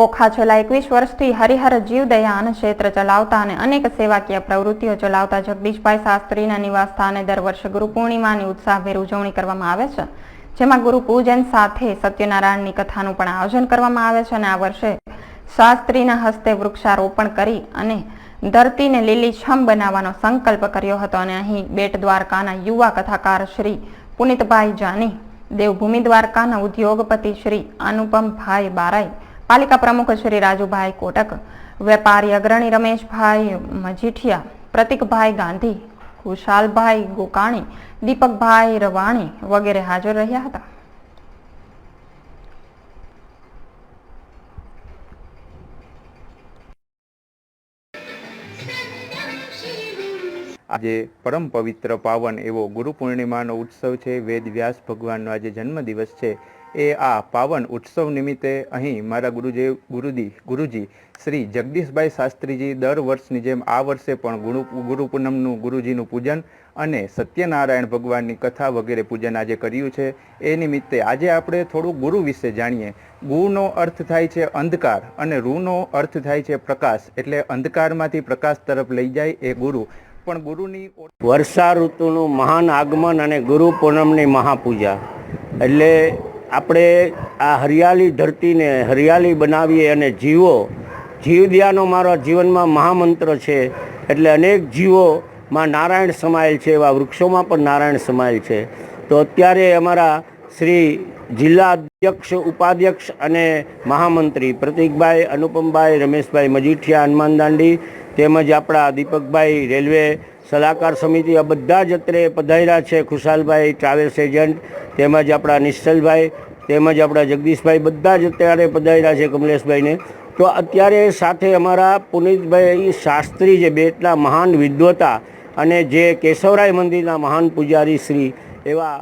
ઓખા છેલ્લા 21 વર્ષથી હરિહર જીવદયા અન્ન ક્ષેત્ર ચલાવતા અને અનેક સેવાકીય પ્રવૃત્તિઓ ચલાવતા જગદીશભાઈ શાસ્ત્રીના નિવાસ સ્થાને દર વર્ષે ગુરુ પૂર્ણિમાની ઉત્સાહભેર ઉજવણી કરવામાં આવે છે, જેમાં ગુરુ પૂજન સાથે સત્યનારાયણની કથાનું પણ આયોજન કરવામાં આવે છે. અને આ વર્ષે શાસ્ત્રીના હસ્તે વૃક્ષારોપણ કરી અને ધરતીને લીલીછમ બનાવવાનો સંકલ્પ કર્યો હતો. અને અહીં બેટ દ્વારકાના યુવા કથાકાર શ્રી પુનિતભાઈ જાની, દેવભૂમિ દ્વારકાના ઉદ્યોગપતિ શ્રી અનુપમભાઈ બારાઈ, પાલિકા પ્રમુખ શ્રી રાજુભાઈ કોટક, વેપારી અગ્રણી રમેશભાઈ મજીઠિયા, પ્રતિકભાઈ ગાંધી, ખુશાલભાઈ ગોકાણી, દીપકભાઈ રવાણી વગેરે હાજર રહ્યા હતા. આજે પરમ પવિત્ર પાવન એવો ગુરુ પૂર્ણિમાનો ઉત્સવ છે. વેદ વ્યાસ ભગવાનનો આજે જન્મદિવસ છે. એ આ પાવન ઉત્સવ નિમિત્તે અહીં મારા ગુરુજી શ્રી જગદીશભાઈ શાસ્ત્રીજી દર વર્ષની જેમ આ વર્ષે પણ ગુરુ પૂનમનું ગુરુજીનું પૂજન અને સત્યનારાયણ ભગવાનની કથા વગેરે પૂજન આજે કર્યું છે. એ નિમિત્તે આજે આપણે થોડું ગુરુ વિશે જાણીએ. ગુનો અર્થ થાય છે અંધકાર અને રૂનો અર્થ થાય છે પ્રકાશ, એટલે અંધકારમાંથી પ્રકાશ તરફ લઈ જાય એ ગુરુ. પણ ગુરુની વર્ષા ઋતુનું મહાન આગમન અને ગુરુ પૂનમની મહાપૂજા એટલે આપણે આ હરિયાળી ધરતીને હરિયાળી બનાવીએ અને જીવદયાનો મારા જીવનમાં મહામંત્ર છે. એટલે અનેક જીવોમાં નારાયણ સમાયેલ છે, એવા વૃક્ષોમાં પણ નારાયણ સમાયેલ છે. તો અત્યારે અમારા શ્રી જિલ્લા અધ્યક્ષ, ઉપાધ્યક્ષ અને મહામંત્રી પ્રતિકભાઈ, અનુપમભાઈ, રમેશભાઈ મજીઠિયા હનુમાન દાંડી, તેમજ આપણા દીપકભાઈ રેલવે સલાહકાર સમિતિ, આ બધા જ અત્રે પધાર્યા છે. ખુશાલભાઈ ટ્રાવેલ્સ એજન્ટ, તેમજ આપણા નિશ્ચલભાઈ, તેમજ આપણા જગદીશભાઈ, બધા જ અત્યારે પધાર્યા છે, કમલેશભાઈને. તો અત્યારે સાથે અમારા પુનિતભાઈ શાસ્ત્રી, જે બેટના મહાન વિદ્વતા અને જે કેશવરાય મંદિરના મહાન પૂજારી શ્રી એવા